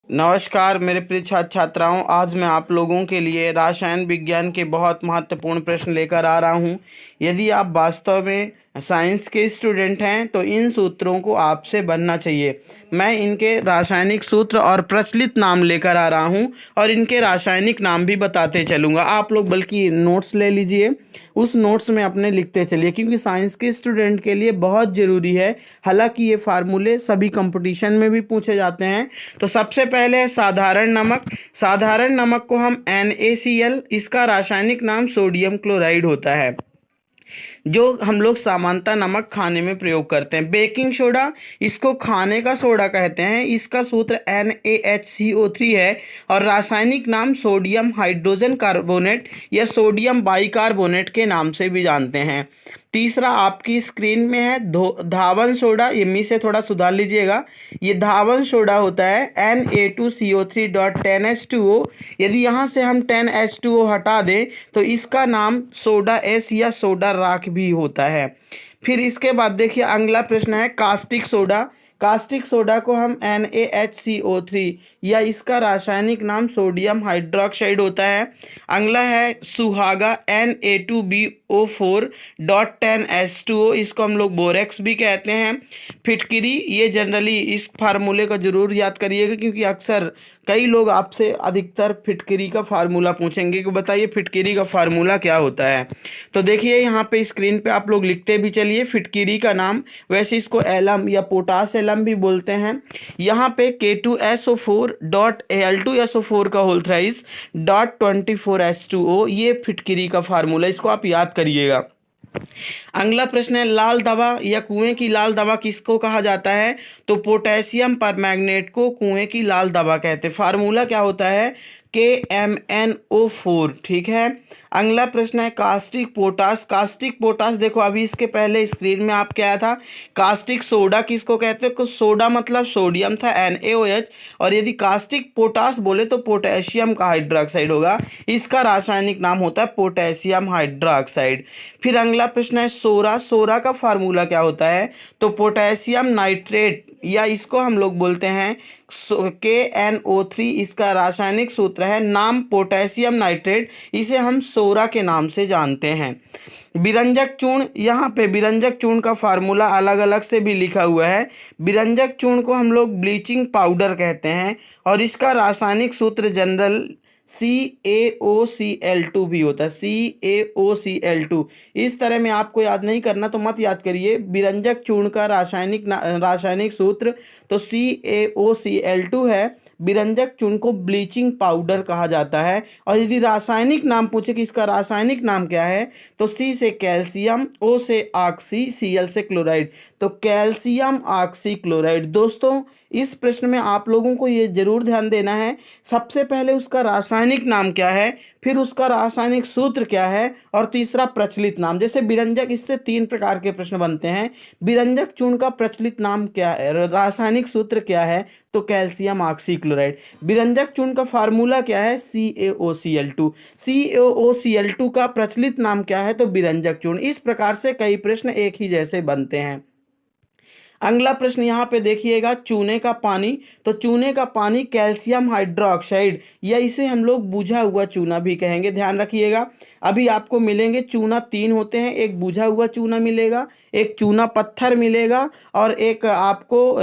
नमस्कार मेरे प्रिय छात्र छात्राओं। आज मैं आप लोगों के लिए रसायन विज्ञान के बहुत महत्वपूर्ण प्रश्न लेकर आ रहा हूं। यदि आप वास्तव में साइंस के स्टूडेंट हैं तो इन सूत्रों को आपसे बनना चाहिए। मैं इनके रासायनिक सूत्र और प्रचलित नाम लेकर आ रहा हूं और इनके रासायनिक नाम भी बताते चलूँगा। आप लोग बल्कि नोट्स ले लीजिए, उस नोट्स में अपने लिखते चलिए, क्योंकि साइंस के स्टूडेंट के लिए बहुत ज़रूरी है। हालांकि ये फार्मूले सभी कंपटीशन में भी पूछे जाते हैं। तो सबसे पहले है साधारण नमक। साधारण नमक को हम NaCl, इसका रासायनिक नाम सोडियम क्लोराइड होता है, जो हम लोग सामान्यतः नमक खाने में प्रयोग करते हैं। बेकिंग सोडा, इसको खाने का सोडा कहते हैं, इसका सूत्र NaHCO3 है और रासायनिक नाम सोडियम हाइड्रोजन कार्बोनेट या सोडियम बाइकार्बोनेट के नाम से भी जानते हैं। तीसरा आपकी स्क्रीन में है धावन सोडा, ये मी से थोड़ा सुधार लीजिएगा। ये धावन सोडा होता है Na2CO3.10H2O। यदि यहाँ से हम 10H2O हटा दें तो इसका नाम सोडा एस या सोडा राख भी होता है। फिर इसके बाद देखिए अगला प्रश्न है कास्टिक सोडा। कास्टिक सोडा को हम NaHCO3 या इसका रासायनिक नाम सोडियम हाइड्रोक्साइड होता है। अगला है सुहागा Na2BO4.10H2O, इसको हम लोग बोरेक्स भी कहते हैं। फिटकिरी, ये जनरली इस फार्मूले को जरूर याद करिएगा, क्योंकि अक्सर कई लोग आपसे अधिकतर फिटकिरी का फार्मूला पूछेंगे कि बताइए फिटकिरी का फार्मूला क्या होता है। तो देखिए यहाँ पे स्क्रीन पे आप लोग लिखते भी चलिए फिटकिरी का नाम। वैसे इसको एलम या पोटास एलम भी बोलते हैं। यहाँ पे K2SO4.Al2SO4 का होल थ्राइस .24H2O, ये फिटकिरी का फार्मूला, इसको आप याद करिएगा। अगला प्रश्न है लाल दवा या कुएं की लाल दवा किसको कहा जाता है? तो पोटेशियम परमैंगनेट को कुएं की लाल दवा कहते हैं। फार्मूला क्या होता है? KMnO4। ठीक है। अगला प्रश्न है कास्टिक पोटास। कास्टिक पोटास देखो अभी इसके पहले स्क्रीन में आप क्या था, कास्टिक सोडा किसको कहते हैं? सोडा मतलब सोडियम था NaOH, और यदि कास्टिक पोटास बोले तो पोटेशियम का हाइड्रोक्साइड होगा, इसका रासायनिक नाम होता है पोटेशियम हाइड्रोक्साइड। फिर अगला प्रश्न है सोरा। सोरा का फार्मूला क्या होता है? तो पोटेशियम नाइट्रेट या इसको हम लोग बोलते हैं KNO3, इसका रासायनिक सूत्र है नाम पोटेशियम नाइट्रेट, इसे हम सोरा के नाम से जानते हैं। बिरंजक चूर्ण, यहाँ पे बिरंजक चूर्ण का फार्मूला अलग अलग से भी लिखा हुआ है। बिरंजक चूर्ण को हम लोग ब्लीचिंग पाउडर कहते हैं और इसका रासायनिक सूत्र जनरल CaOCl2 भी होता है, CaOCl2। इस तरह में आपको याद नहीं करना तो मत याद करिए। बिरंजक चूर्ण का रासायनिक सूत्र तो CaOCl2 है। बिरंजक चूर्ण को ब्लीचिंग पाउडर कहा जाता है। और यदि रासायनिक नाम पूछे कि इसका रासायनिक नाम क्या है, तो C से कैल्शियम, O से ऑक्सी, Cl से क्लोराइड, तो कैल्शियम ऑक्सी क्लोराइड। दोस्तों इस प्रश्न में आप लोगों को ये जरूर ध्यान देना है, सबसे पहले उसका रासायनिक नाम क्या है, फिर उसका रासायनिक सूत्र क्या है, और तीसरा प्रचलित नाम। जैसे बिरंजक, इससे 3 प्रकार के प्रश्न बनते हैं। बिरंजक चूर्ण का प्रचलित नाम क्या है, रासायनिक सूत्र क्या है, तो कैल्शियम ऑक्सीक्लोराइड। बिरंजक चूर्ण का फार्मूला क्या है? CaOCl2। CaOCl2 का प्रचलित नाम क्या है? तो बिरंजक चूर्ण। इस प्रकार से कई प्रश्न एक ही जैसे बनते हैं। अगला प्रश्न यहाँ पे देखिएगा चूने का पानी। तो चूने का पानी कैल्शियम हाइड्रोक्साइड या इसे हम लोग बुझा हुआ चूना भी कहेंगे, ध्यान रखिएगा। अभी आपको मिलेंगे चूना 3 होते हैं, एक बुझा हुआ चूना मिलेगा, एक चूना पत्थर मिलेगा और एक आपको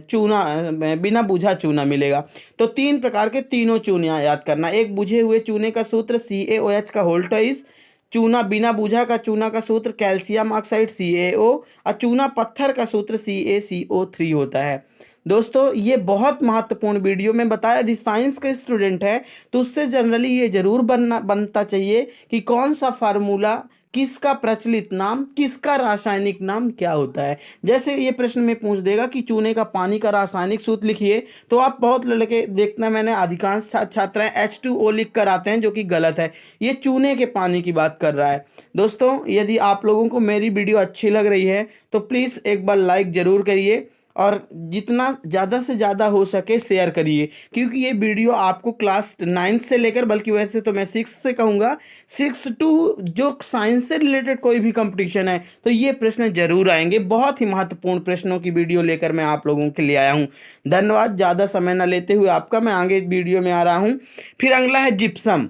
चूना बिना बुझा चूना मिलेगा। तो 3 प्रकार के तीनों चूने याद करना। एक बुझे हुए चूने का सूत्र CaOH का होल ट्वाइस, चूना बिना बूझा का चूना का सूत्र कैल्शियम ऑक्साइड CaO, और चूना पत्थर का सूत्र CaCO3 होता है। दोस्तों ये बहुत महत्वपूर्ण वीडियो में बताया। यदि साइंस के स्टूडेंट है तो उससे जनरली ये जरूर बनता चाहिए कि कौन सा फार्मूला, किसका प्रचलित नाम, किसका रासायनिक नाम क्या होता है। जैसे ये प्रश्न में पूछ देगा कि चूने का पानी का रासायनिक सूत्र लिखिए, तो आप बहुत लड़के देखना, मैंने अधिकांश छात्र H2O लिख कर आते हैं, जो कि गलत है। ये चूने के पानी की बात कर रहा है। दोस्तों यदि आप लोगों को मेरी वीडियो अच्छी लग रही है तो प्लीज़ एक बार लाइक ज़रूर करिए। और जितना ज़्यादा से ज़्यादा हो सके शेयर करिए, क्योंकि ये वीडियो आपको क्लास 9th से लेकर, बल्कि वैसे तो मैं 6 से कहूँगा, 6 टू जो साइंस से रिलेटेड कोई भी कंपटीशन है तो ये प्रश्न जरूर आएंगे। बहुत ही महत्वपूर्ण प्रश्नों की वीडियो लेकर मैं आप लोगों के लिए आया हूँ। धन्यवाद। ज़्यादा समय न लेते हुए आपका मैं आगे वीडियो में आ रहा हूँ। फिर अगला है जिप्सम।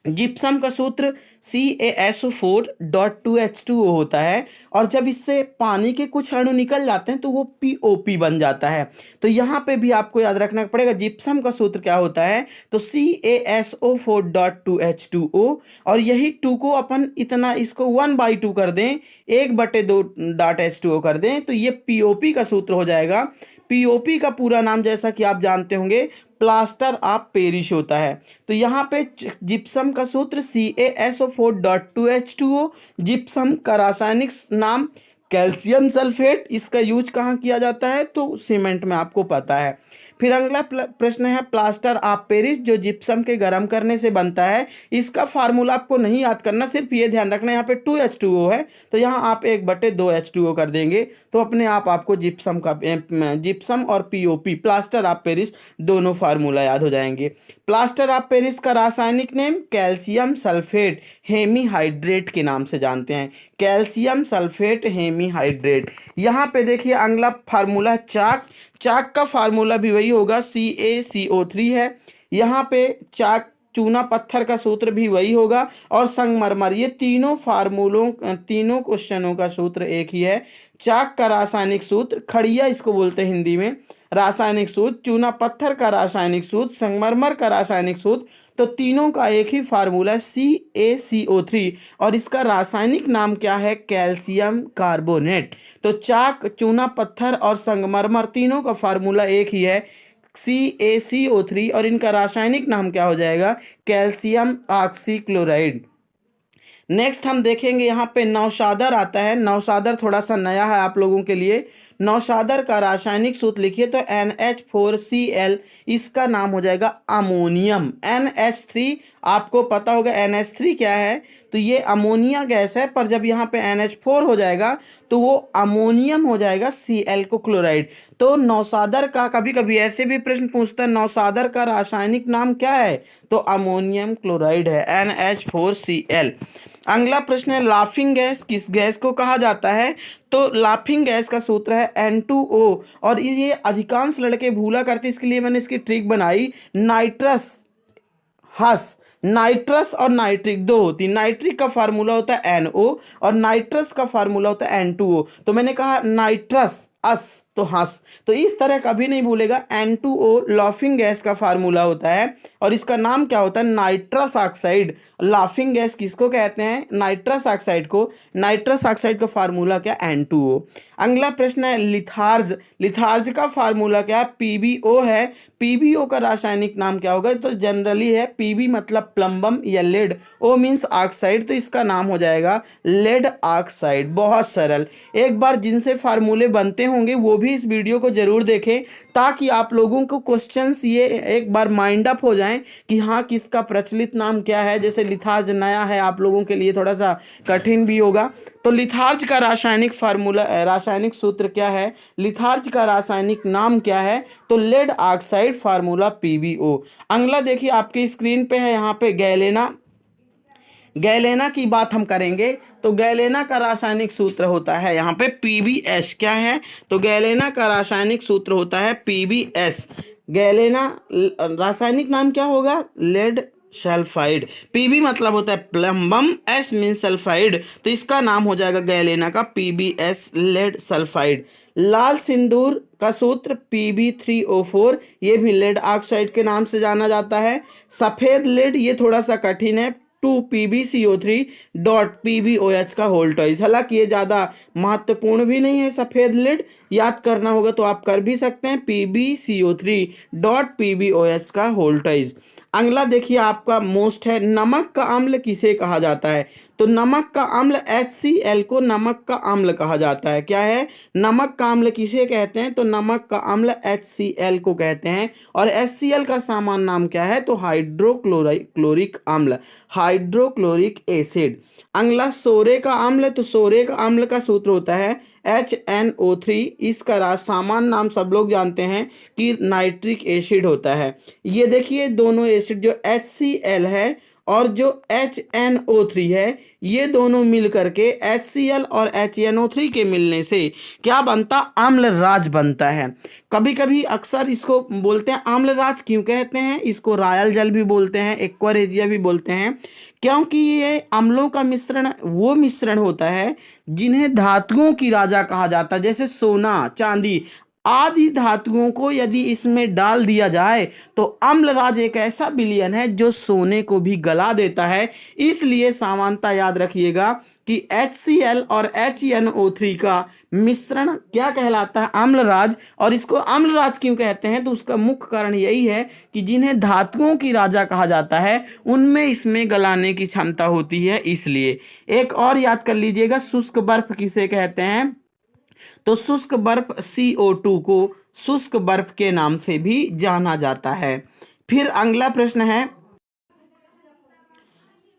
जिप्सम का सूत्र CaSO4.2H2O होता है, और जब इससे पानी के कुछ अणु निकल जाते हैं तो वो POP बन जाता है। तो यहाँ पे भी आपको याद रखना पड़ेगा जिप्सम का सूत्र क्या होता है, तो CaSO4.2H2O, और यही 2 को अपन इतना इसको 1/2 कर दें, 1/2 H2O कर दें, तो ये POP का सूत्र हो जाएगा। POP का पूरा नाम जैसा कि आप जानते होंगे प्लास्टर ऑफ पेरिस होता है। तो यहाँ पे जिप्सम का सूत्र CaSO4.2H2O, जिप्सम का रासायनिक नाम कैल्शियम सल्फेट। इसका यूज कहाँ किया जाता है, तो सीमेंट में, आपको पता है। फिर अगला प्रश्न है प्लास्टर ऑफ पेरिस, जो जिप्सम के गर्म करने से बनता है। इसका फार्मूला आपको नहीं याद करना, सिर्फ ये ध्यान रखना यहाँ पे 2H2O है तो यहाँ आप 1/2H2O कर देंगे, तो अपने आप आपको जिप्सम और POP प्लास्टर ऑफ पेरिस दोनों फार्मूला याद हो जाएंगे। प्लास्टर ऑफ पेरिस का रासायनिक नेम कैल्शियम सल्फेट हेमीहाइड्रेट के नाम से जानते हैं, कैल्शियम सल्फेट हेमीहाइड्रेट। यहाँ पे देखिए अगला फार्मूला चाक। चाक का फार्मूला भी वही होगा, CaCO3 है। यहाँ पे चाक चूना पत्थर का सूत्र भी वही होगा, और संगमरमर, ये तीनों तीनों क्वेश्चनों का सूत्र एक ही है। चाक का रासायनिक सूत्र, खड़िया इसको बोलते हैं हिंदी में, रासायनिक सूत्र, चूना पत्थर का रासायनिक सूत्र, संगमरमर का रासायनिक सूत्र, तो तीनों का एक ही फार्मूला CaCO3, और इसका रासायनिक नाम क्या है, कैल्शियम कार्बोनेट। तो चाक, चूना पत्थर और संगमरमर तीनों का फार्मूला एक ही है, CaCO3, और इनका रासायनिक नाम क्या हो जाएगा, कैल्शियम ऑक्सीक्लोराइड। नेक्स्ट हम देखेंगे यहाँ पे नौशादर आता है। नौशादर थोड़ा सा नया है आप लोगों के लिए। नौशादर का रासायनिक सूत्र लिखिए तो NH4Cl, इसका नाम हो जाएगा अमोनियम। NH3 आपको पता होगा, NH3 क्या है, तो ये अमोनिया गैस है, पर जब यहाँ पे NH4 हो जाएगा तो वो अमोनियम हो जाएगा, Cl को क्लोराइड। तो नौशादर का, कभी कभी ऐसे भी प्रश्न पूछता है, नौशादर का रासायनिक नाम क्या है, तो अमोनियम क्लोराइड है, NH4Cl। अगला प्रश्न है लाफिंग गैस किस गैस को कहा जाता है, तो लाफिंग गैस का सूत्र है N2O, और ये अधिकांश लड़के भूला करते, इसके लिए मैंने इसकी ट्रिक बनाई। नाइट्रस और नाइट्रिक दो होती, नाइट्रिक का फार्मूला होता है NO और नाइट्रस का फार्मूला होता है N2O। तो मैंने कहा नाइट्रस अस तो हंस, तो इस तरह कभी नहीं भूलेगा। N2O लाफिंग गैस का फार्मूला होता है, और इसका नाम क्या होता है, नाइट्रस ऑक्साइड। लाफिंग गैस किसको कहते हैं, नाइट्रस ऑक्साइड को। नाइट्रस ऑक्साइड का फार्मूला क्या, N2O। अगला प्रश्न है लिथार्ज। लिथार्ज का फार्मूला क्या है, PbO है। PbO का रासायनिक नाम क्या होगा, तो जनरली है Pb मतलब प्लम्बम या लेड, O मीन्स ऑक्साइड, तो इसका नाम हो जाएगा लेड ऑक्साइड। बहुत सरल। एक बार जिनसे फार्मूले बनते होंगे वो भी इस वीडियो को जरूर देखें, ताकि आप लोगों को क्वेश्चंस ये एक बार माइंड अप हो जाएं कि हाँ किसका प्रचलित नाम क्या है। जैसे लिथार्ज नया है, आप लोगों के लिए थोड़ा सा कठिन भी होगा। तो लिथार्ज का रासायनिक फार्मूला, रासायनिक सूत्र क्या है, लिथार्ज का रासायनिक नाम क्या है, तो लेड ऑक्साइड, फार्मूला PbO। अगला देखिए आपकी स्क्रीन पे है, यहाँ पे गैलेना। गैलेना की बात हम करेंगे तो गैलेना का रासायनिक सूत्र होता है यहाँ पे PbS। क्या है, तो गैलेना का रासायनिक सूत्र होता है PbS। गैलेना रासायनिक नाम क्या होगा, लेड सल्फाइड। Pb मतलब होता है प्लम्बम, S मीन सल्फाइड, तो इसका नाम हो जाएगा गैलेना का PbS, लेड सल्फाइड। लाल सिंदूर का सूत्र Pb3O4, ये भी लेड ऑक्साइड के नाम से जाना जाता है। सफेद लेड, ये थोड़ा सा कठिन है, 2PbCO3.PbOH का होल टॉइज। हालांकि ये ज़्यादा महत्वपूर्ण भी नहीं है, सफ़ेद लेड याद करना होगा तो आप कर भी सकते हैं, PbCO3.PbOH का होल टॉइज। अगला देखिए आपका मोस्ट है, नमक का अम्ल किसे कहा जाता है, तो नमक का अम्ल HCl को नमक का अम्ल कहा जाता है। क्या है? नमक का अम्ल किसे कहते हैं? तो नमक का अम्ल HCl को कहते हैं। और HCl का सामान्य नाम क्या है? तो हाइड्रोक्लोरिक अम्ल, हाइड्रोक्लोरिक एसिड। अगला सोरे का अम्ल, तो सोरे का अम्ल का सूत्र होता है HNO3। इसका सामान्य नाम सब लोग जानते हैं कि नाइट्रिक एसिड होता है। ये देखिए दोनों एसिड जो HCl है और जो HNO3 है, ये दोनों मिल करके HCl और HNO3 के मिलने से क्या बनता? अम्लराज बनता है। कभी कभी अक्सर इसको बोलते हैं अम्लराज। क्यों कहते हैं? इसको रॉयल जल भी बोलते हैं, एक्वारेजिया भी बोलते हैं, क्योंकि ये अम्लों का मिश्रण वो मिश्रण होता है जिन्हें धातुओं की राजा कहा जाता है। जैसे सोना, चांदी आदि धातुओं को यदि इसमें डाल दिया जाए तो अम्लराज एक ऐसा विलयन है जो सोने को भी गला देता है। इसलिए सामान्यता याद रखिएगा कि HCl और HNO3 का मिश्रण क्या कहलाता है? अम्लराज। और इसको अम्लराज क्यों कहते हैं? तो उसका मुख्य कारण यही है कि जिन्हें धातुओं की राजा कहा जाता है उनमें इसमें गलाने की क्षमता होती है, इसलिए। एक और याद कर लीजिएगा, शुष्क बर्फ किसे कहते हैं? तो शुष्क बर्फ CO2 को शुष्क बर्फ के नाम से भी जाना जाता है। फिर अगला प्रश्न है,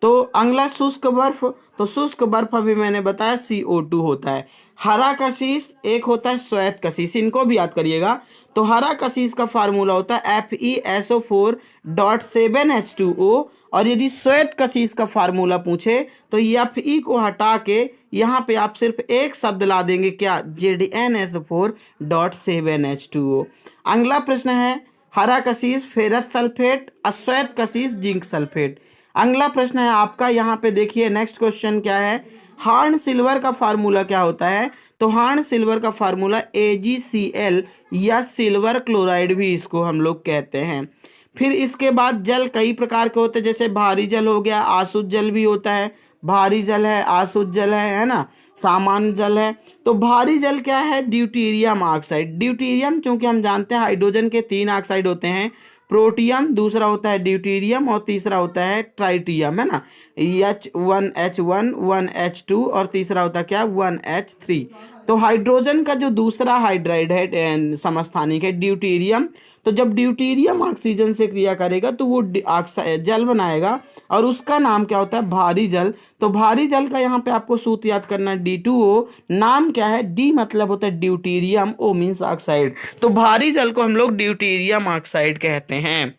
तो अगला शुष्क बर्फ, तो शुष्क बर्फ अभी मैंने बताया CO2 होता है। हरा कशिश एक होता है श्वेत कशिश, इनको भी याद करिएगा। तो हरा कशिश का फार्मूला होता है FeSO4.7H2O। और यदि श्वेत कशिश का फार्मूला पूछे तो Fe को हटा के यहाँ पे आप सिर्फ एक शब्द ला देंगे, क्या? ZnSO4.7H2O। अगला प्रश्न है, हरा कशिश फेरस सल्फेट, अश्वेत कशिश जिंक सल्फेट। अगला प्रश्न है आपका, यहाँ पे देखिए नेक्स्ट क्वेश्चन क्या है, हार्न सिल्वर का फार्मूला क्या होता है? तो हार्न सिल्वर का फार्मूला AgCl या सिल्वर क्लोराइड भी इसको हम लोग कहते हैं। फिर इसके बाद जल कई प्रकार के होते हैं, जैसे भारी जल हो गया, आसुत जल भी होता है। भारी जल है, आसुत जल है ना, सामान्य जल है। तो भारी जल क्या है? Deuterium oxide. ड्यूटीरियम चूंकि हम जानते हैं हाइड्रोजन के 3 ऑक्साइड होते हैं, प्रोटियम, दूसरा होता है ड्यूटीरियम और तीसरा होता है ट्राइटियम, है ना, H1H1 1H2 और तीसरा होता है क्या? 1H3। तो हाइड्रोजन का जो दूसरा हाइड्राइड है समस्थानिक है ड्यूटीरियम। तो जब ड्यूटीरियम ऑक्सीजन से क्रिया करेगा तो वो जल बनाएगा और उसका नाम क्या होता है? भारी जल। तो भारी जल का यहाँ पे आपको सूत्र याद करना है D2O। नाम क्या है? D मतलब होता है ड्यूटीरियम, O मीन्स ऑक्साइड। तो भारी जल को हम लोग ड्यूटीरियम ऑक्साइड कहते हैं।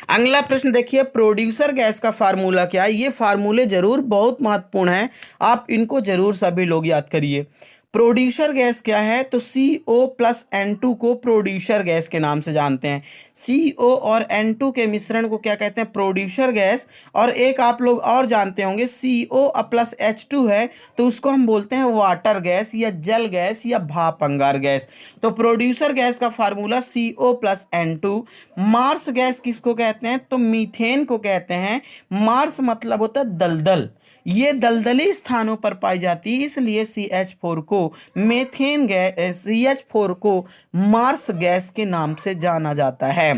अगला प्रश्न देखिए, प्रोड्यूसर गैस का फार्मूला क्या है? ये फार्मूले जरूर बहुत महत्वपूर्ण है, आप इनको जरूर सभी लोग याद करिए। प्रोड्यूसर गैस क्या है? तो CO+N2 को प्रोड्यूसर गैस के नाम से जानते हैं। CO और N2 के मिश्रण को क्या कहते हैं? Producer gas. और एक आप लोग और जानते होंगे, CO+H2 है तो उसको हम बोलते हैं वाटर गैस या जल गैस या भाप अंगार गैस। तो प्रोड्यूसर गैस का फार्मूला CO+N2। मार्स गैस किसको कहते हैं? तो मीथेन को कहते हैं। मार्स मतलब होता है दलदल, ये दलदली स्थानों पर पाई जाती है, इसलिए CH4 को मेथेन गैस, CH4 को मार्स गैस के नाम से जाना जाता है।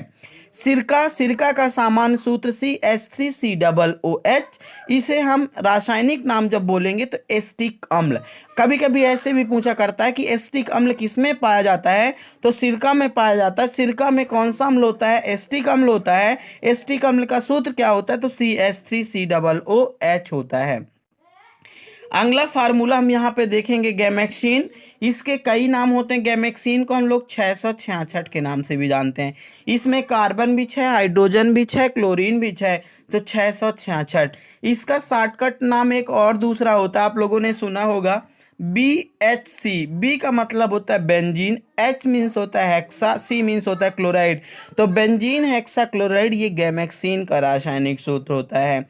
सिरका का सामान्य सूत्र CH3COOH। इसे हम रासायनिक नाम जब बोलेंगे तो एस्टिक अम्ल। कभी कभी ऐसे भी पूछा करता है कि एस्टिक अम्ल किसमें पाया जाता है? तो सिरका में पाया जाता है। सिरका में कौन सा अम्ल होता है? एस्टिक अम्ल होता है। एस्टिक अम्ल का सूत्र क्या होता है? तो CH3COOH होता है। अगला फार्मूला हम यहाँ पे देखेंगे गैमेक्सिन। इसके कई नाम होते हैं। गैमेक्सिन को हम लोग 666 के नाम से भी जानते हैं। इसमें कार्बन भी 6, हाइड्रोजन भी 6, क्लोरीन भी 6, तो 666। इसका शॉर्टकट नाम एक और दूसरा होता है, आप लोगों ने सुना होगा, BHC। बी का मतलब होता है बेंजीन, H मीन्स होता है हेक्सा, C मीन्स होता है क्लोराइड। तो बेंजीन हेक्सा क्लोराइड ये गैमेक्सिन का रासायनिक सूत्र होता है।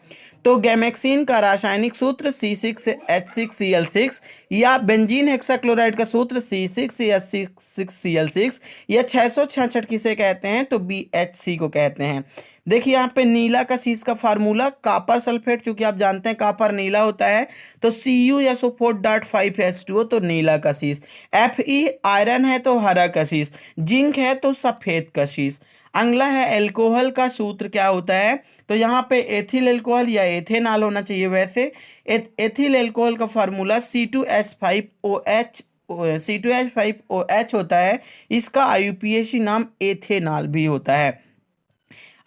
तो गैमेक्सिन का रासायनिक सूत्र C6H6Cl6 या बेंजीन हेक्साक्लोराइड का सूत्र C6H6Cl6 या 666 किसे कहते हैं? तो BHC को कहते हैं। देखिए यहाँ पे नीला कशिश का फार्मूला कापर सल्फेट, चूंकि आप जानते हैं कापर नीला होता है, तो CuSO4.5H2O तो नीला कशिश। Fe आयरन है तो हरा कशिश। जिंक है तो सफेद कशिश। अगला है एल्कोहल का सूत्र क्या होता है, तो यहाँ पे एथिल एल्कोहल या एथेनॉल होना चाहिए। वैसे एथिल एल्कोहल का फार्मूला C2H5OH होता है। इसका IUPAC नाम एथेनॉल भी होता है।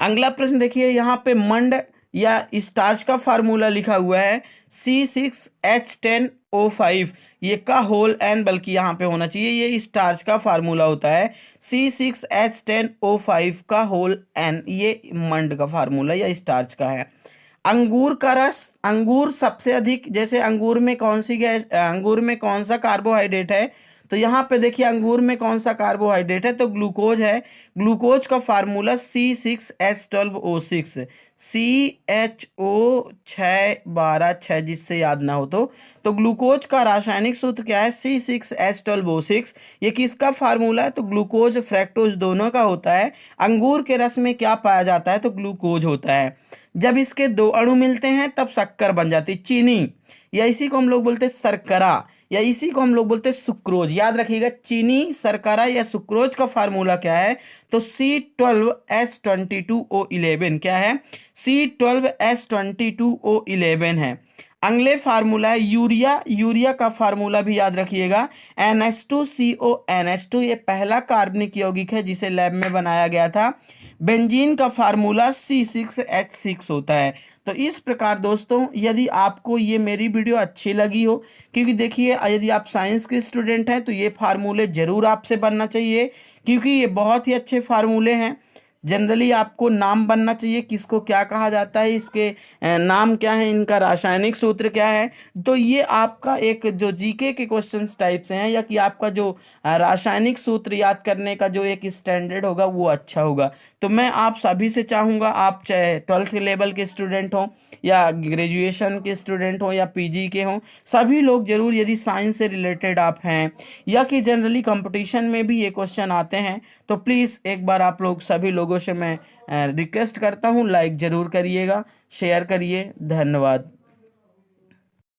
अगला प्रश्न देखिए, यहाँ पे मंड या स्टार्च का फार्मूला लिखा हुआ है C6H10O5, ये का होल एन बल्कि यहाँ पे होना चाहिए, ये स्टार्च का फार्मूला होता है। C6H10O5 का होल एन, ये मंड का फार्मूला या स्टार्च का है। अंगूर का रस, अंगूर सबसे अधिक, जैसे अंगूर में कौन सी गैस, अंगूर में कौन सा कार्बोहाइड्रेट है, तो यहाँ पे देखिए अंगूर में कौन सा कार्बोहाइड्रेट है, तो ग्लूकोज है। ग्लूकोज का फार्मूला C6H12O6, CHO6 जिससे याद ना हो तो ग्लूकोज का रासायनिक सूत्र क्या है, C6H12O6। ये किसका फार्मूला है, तो ग्लूकोज फ्रैक्टोज दोनों का होता है। अंगूर के रस में क्या पाया जाता है, तो ग्लूकोज होता है। जब इसके दो अणु मिलते हैं तब शक्कर बन जाती है, चीनी, या इसी को हम लोग बोलते हैं शर्करा, या इसी को हम लोग बोलते हैं सुक्रोज। याद रखिएगा, चीनी, शर्करा या सुक्रोज का फार्मूला क्या है, तो C12H22O11 क्या है, C12H22O11 है। अगले फार्मूला है यूरिया, यूरिया का फार्मूला भी याद रखिएगा NH2CONH2, ये पहला कार्बनिक यौगिक है जिसे लैब में बनाया गया था। बेंजीन का फार्मूला C6H6 होता है। तो इस प्रकार दोस्तों, यदि आपको ये मेरी वीडियो अच्छी लगी हो, क्योंकि देखिए यदि आप साइंस के स्टूडेंट हैं तो ये फार्मूले जरूर आपसे बनना चाहिए, क्योंकि ये बहुत ही अच्छे फार्मूले हैं। जनरली आपको नाम बनना चाहिए, किसको क्या कहा जाता है, इसके नाम क्या है, इनका रासायनिक सूत्र क्या है। तो ये आपका एक जो जीके के क्वेश्चंस टाइप से हैं, या कि आपका जो रासायनिक सूत्र याद करने का जो एक स्टैंडर्ड होगा वो अच्छा होगा। तो मैं आप सभी से चाहूँगा, आप चाहे 12th लेवल के स्टूडेंट हों या ग्रेजुएशन के स्टूडेंट हों या पीजी के हों, सभी लोग जरूर, यदि साइंस से रिलेटेड आप हैं या कि जनरली कंपटीशन में भी ये क्वेश्चन आते हैं, तो प्लीज़ एक बार आप लोग सभी लोगों से मैं रिक्वेस्ट करता हूँ, लाइक ज़रूर करिएगा, शेयर करिए। धन्यवाद।